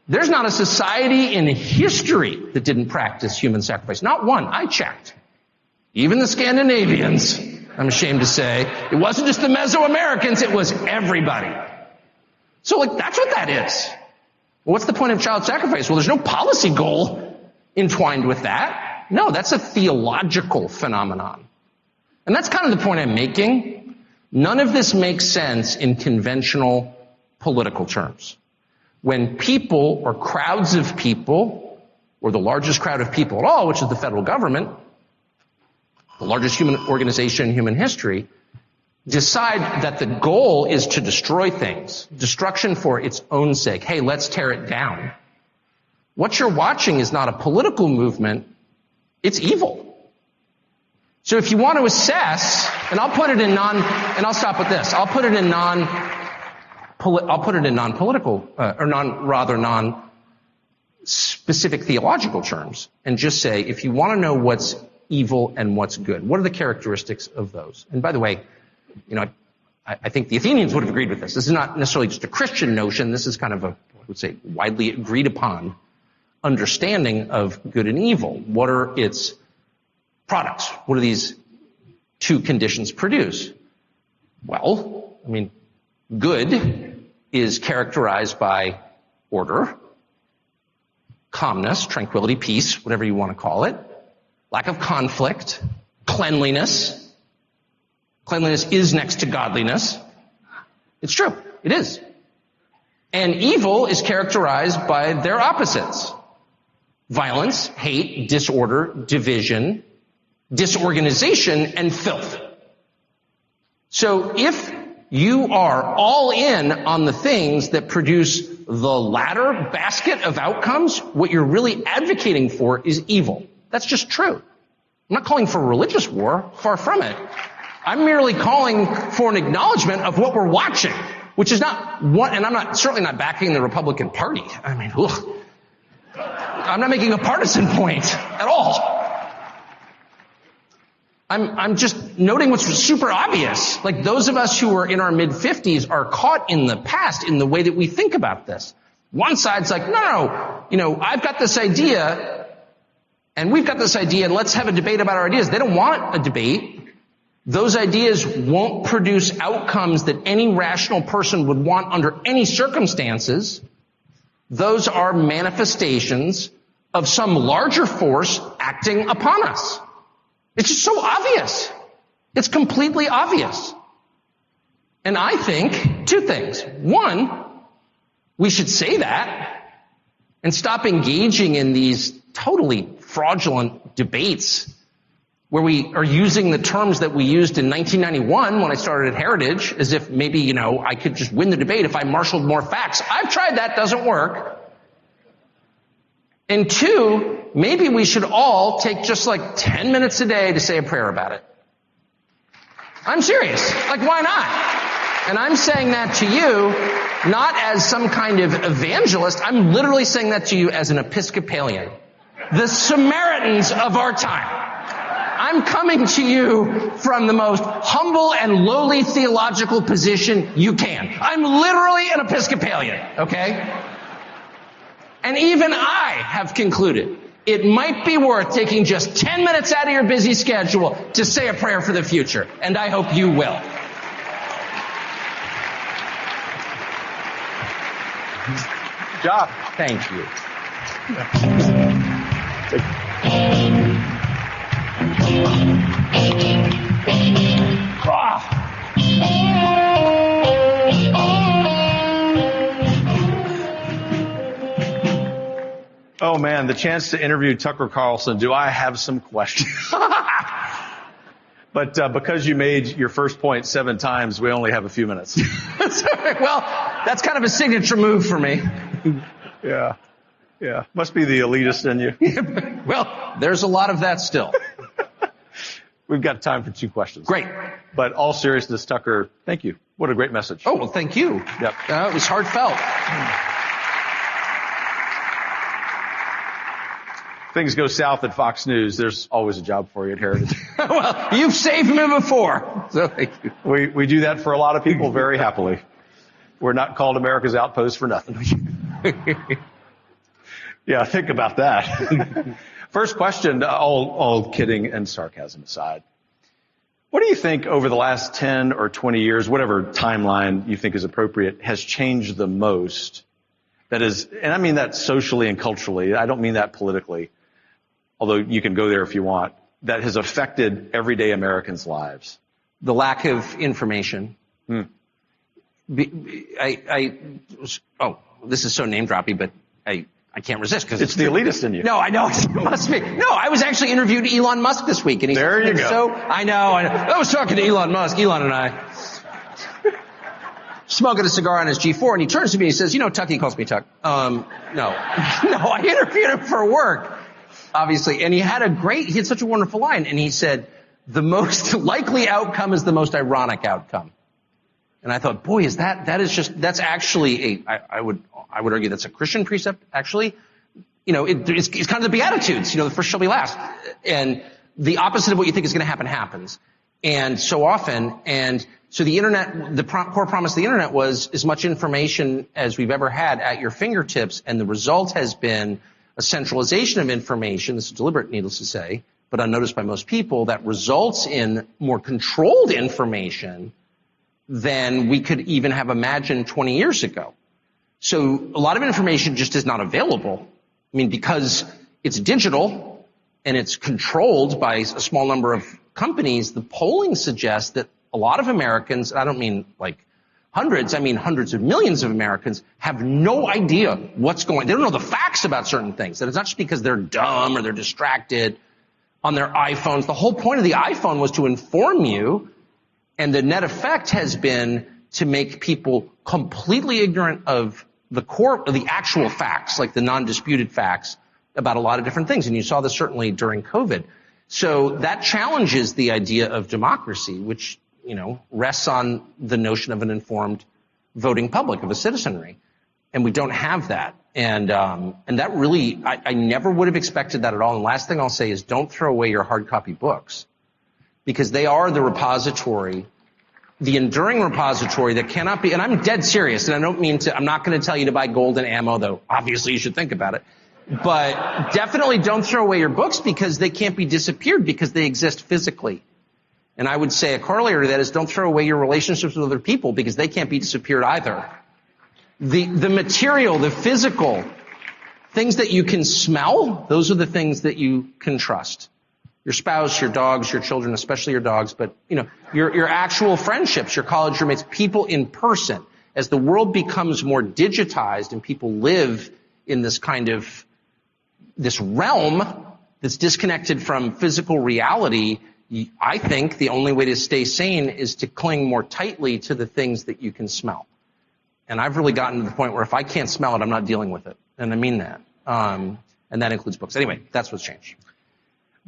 There's not a society in history that didn't practice human sacrifice. Not one. I checked. Even the Scandinavians, I'm ashamed to say. It wasn't just the Mesoamericans, it was everybody. So that's what that is. Well, what's the point of child sacrifice? Well, there's no policy goal entwined with that. No, that's a theological phenomenon. And that's kind of the point I'm making. None of this makes sense in conventional political terms. When people or crowds of people, or the largest crowd of people at all, which is the federal government, the largest human organization in human history, decide that the goal is to destroy things, destruction for its own sake. Hey, let's tear it down. What you're watching is not a political movement, it's evil. So if you want to assess, and I'll put it in and I'll stop with this. I'll put it in non-political, or non-specific theological terms, and just say, if you want to know what's evil and what's good, what are the characteristics of those? And by the way, I think the Athenians would have agreed with this. This is not necessarily just a Christian notion. This is kind of I would say, widely agreed upon understanding of good and evil. What are its products? What do these two conditions produce? Well, good is characterized by order, calmness, tranquility, peace, whatever you want to call it, lack of conflict, cleanliness. Cleanliness is next to godliness. It's true. It is. And evil is characterized by their opposites. Violence, hate, disorder, division, disorganization, and filth. So if you are all in on the things that produce the latter basket of outcomes, what you're really advocating for is evil. That's just true. I'm not calling for a religious war, far from it. I'm merely calling for an acknowledgement of what we're watching, which is not what, and I'm certainly not backing the Republican Party. I'm not making a partisan point at all. I'm just noting what's super obvious. Like those of us who are in our mid-50s are caught in the past in the way that we think about this. One side's like, no, I've got this idea, and we've got this idea, and let's have a debate about our ideas. They don't want a debate. Those ideas won't produce outcomes that any rational person would want under any circumstances. Those are manifestations of some larger force acting upon us. It's just so obvious. It's completely obvious. And I think two things. One, we should say that and stop engaging in these totally fraudulent debates where we are using the terms that we used in 1991 when I started at Heritage, as if maybe, I could just win the debate if I marshaled more facts. I've tried that, doesn't work. And two, maybe we should all take just 10 minutes a day to say a prayer about it. I'm serious. Why not? And I'm saying that to you, not as some kind of evangelist. I'm literally saying that to you as an Episcopalian. The Samaritans of our time. I'm coming to you from the most humble and lowly theological position you can. I'm literally an Episcopalian, okay? And even I have concluded it might be worth taking just 10 minutes out of your busy schedule to say a prayer for the future. And I hope you will. Good job. Thank you. Oh man, the chance to interview Tucker Carlson. Do I have some questions? But because you made your first point 7 times, we only have a few minutes. Well, that's kind of a signature move for me. Yeah. Must be the elitist in you. Well, there's a lot of that still. We've got time for 2 questions. Great. But all seriousness, Tucker, thank you. What a great message. Oh, well, thank you. Yep. It was heartfelt. Things go south at Fox News, there's always a job for you at Heritage. Well, you've saved me before. So thank you. We do that for a lot of people very happily. We're not called America's Outpost for nothing. Yeah, think about that. First question, all kidding and sarcasm aside. What do you think over the last 10 or 20 years, whatever timeline you think is appropriate, has changed the most? That is, and I mean that socially and culturally. I don't mean that politically, although you can go there if you want. That has affected everyday Americans' lives. The lack of information. This is so name droppy, but I can't resist because it's the elitist in you. No, I know it must be. No, I was actually interviewed Elon Musk this week, and he there said you go. So I know. I was talking to Elon Musk, Elon and I, smoking a cigar on his G4, and he turns to me and he says, "You know, Tuck." He calls me Tuck. No, I interviewed him for work, obviously, and he had such a wonderful line, and he said, "The most likely outcome is the most ironic outcome." And I thought, boy, that's actually I would argue that's a Christian precept, actually. You know, it's kind of the Beatitudes, you know, the first shall be last. And the opposite of what you think is going to happen happens. And so often, and so the internet, the core promise of the internet was as much information as we've ever had at your fingertips. And the result has been a centralization of information. This is deliberate, needless to say, but unnoticed by most people, that results in more controlled information than we could even have imagined 20 years ago. So a lot of information just is not available. I mean, because it's digital and it's controlled by a small number of companies, the polling suggests that a lot of Americans, I don't mean like hundreds, I mean hundreds of millions of Americans, have no idea what's going on. They don't know the facts about certain things. And it's not just because they're dumb or they're distracted on their iPhones. The whole point of the iPhone was to inform you. And the net effect has been to make people completely ignorant of the actual facts, like the non-disputed facts about a lot of different things. And you saw this certainly during COVID. So that challenges the idea of democracy, which, you know, rests on the notion of an informed voting public, of a citizenry. And we don't have that. And that really, I never would have expected that at all. And the last thing I'll say is don't throw away your hard copy books, because they are the repository, the enduring repository that cannot be, and I'm dead serious, and I don't mean to, I'm not going to tell you to buy golden ammo, though obviously you should think about it. But definitely don't throw away your books, because they can't be disappeared, because they exist physically. And I would say a corollary to that is don't throw away your relationships with other people, because they can't be disappeared either. The material, the physical, things that you can smell, those are the things that you can trust. Your spouse, your dogs, your children, especially your dogs, but, you know, your actual friendships, your college roommates, people in person. As the world becomes more digitized and people live in this kind of, this realm that's disconnected from physical reality, I think the only way to stay sane is to cling more tightly to the things that you can smell. And I've really gotten to the point where if I can't smell it, I'm not dealing with it. And I mean that. And that includes books. Anyway, that's what's changed.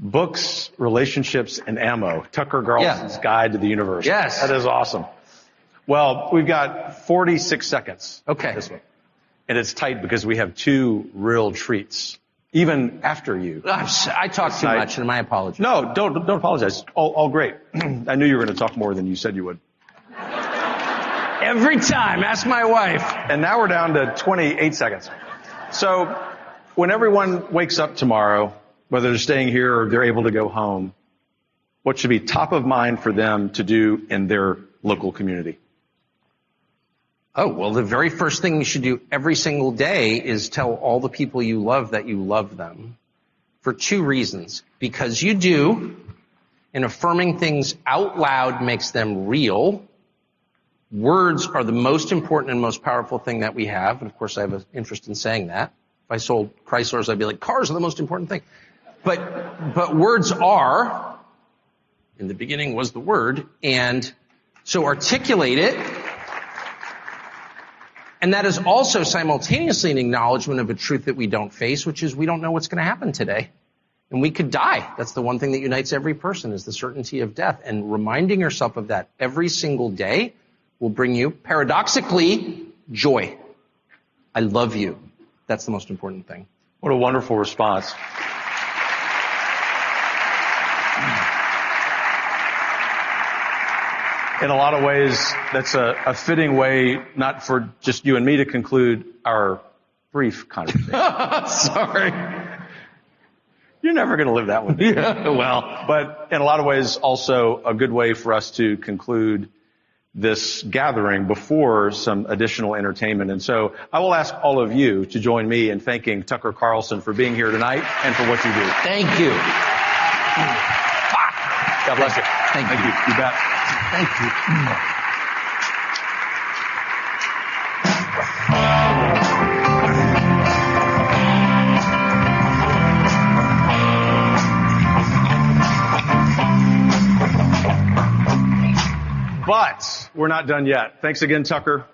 Books, relationships, and ammo. Tucker Carlson's Guide to the Universe. Yes. That is awesome. Well, we've got 46 seconds. Okay. This one. And it's tight because we have two real treats, even after you. I talk too much, and my apologies. No, don't apologize. All great. I knew you were going to talk more than you said you would. Every time. Ask my wife. And now we're down to 28 seconds. So when everyone wakes up tomorrow, whether they're staying here or they're able to go home, what should be top of mind for them to do in their local community? Oh, well, the very first thing you should do every single day is tell all the people you love that you love them, for two reasons. Because you do, and affirming things out loud makes them real. Words are the most important and most powerful thing that we have. And of course, I have an interest in saying that. If I sold Chryslers, I'd be like, cars are the most important thing. But words are, in the beginning was the word, and so articulate it. And that is also simultaneously an acknowledgement of a truth that we don't face, which is we don't know what's going to happen today. And we could die. That's the one thing that unites every person, is the certainty of death. And reminding yourself of that every single day will bring you, paradoxically, joy. I love you. That's the most important thing. What a wonderful response. In a lot of ways, that's a fitting way, not for just you and me to conclude our brief conversation. Sorry. You're never going to live that one down. Yeah, well. But in a lot of ways, also a good way for us to conclude this gathering before some additional entertainment. And so I will ask all of you to join me in thanking Tucker Carlson for being here tonight and for what you do. Thank you. God bless you. Thank you. You bet. Thank you. But we're not done yet. Thanks again, Tucker.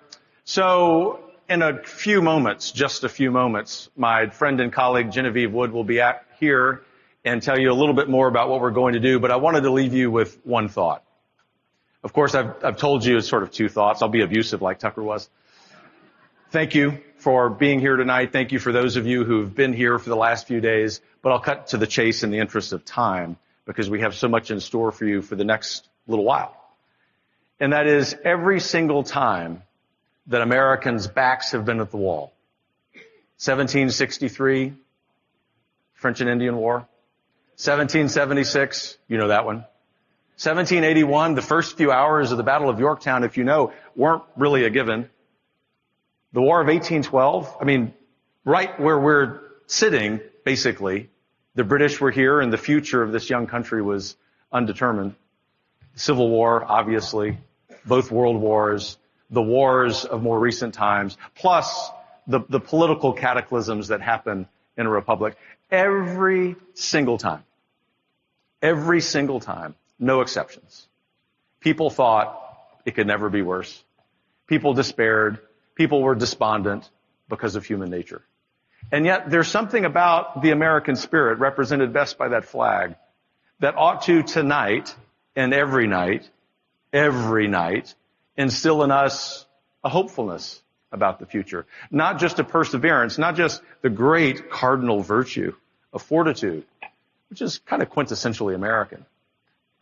So in a few moments, just a few moments, my friend and colleague Genevieve Wood will be here and tell you a little bit more about what we're going to do. But I wanted to leave you with one thought. Of course, I've told you sort of two thoughts. I'll be abusive like Tucker was. Thank you for being here tonight. Thank you for those of you who've been here for the last few days. But I'll cut to the chase in the interest of time because we have so much in store for you for the next little while. And that is every single time that Americans' backs have been at the wall. 1763, French and Indian War. 1776, you know that one. 1781, the first few hours of the Battle of Yorktown, if you know, weren't really a given. The War of 1812, I mean, right where we're sitting, basically, the British were here and the future of this young country was undetermined. Civil War, obviously, both world wars, the wars of more recent times, plus the political cataclysms that happen in a republic. Every single time, no exceptions, people thought it could never be worse. People despaired. People were despondent because of human nature. And yet there's something about the American spirit, represented best by that flag, that ought to tonight and every night, instill in us a hopefulness about the future. Not just a perseverance, not just the great cardinal virtue of fortitude, which is kind of quintessentially American,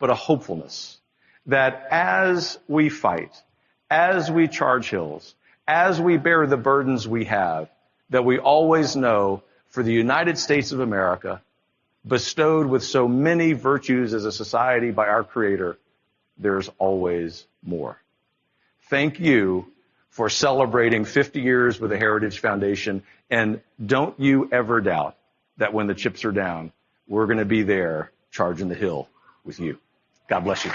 but a hopefulness that as we fight, as we charge hills, as we bear the burdens we have, that we always know for the United States of America, bestowed with so many virtues as a society by our Creator, there's always more. Thank you for celebrating 50 years with the Heritage Foundation, and don't you ever doubt that when the chips are down, we're going to be there charging the hill with you. God bless you.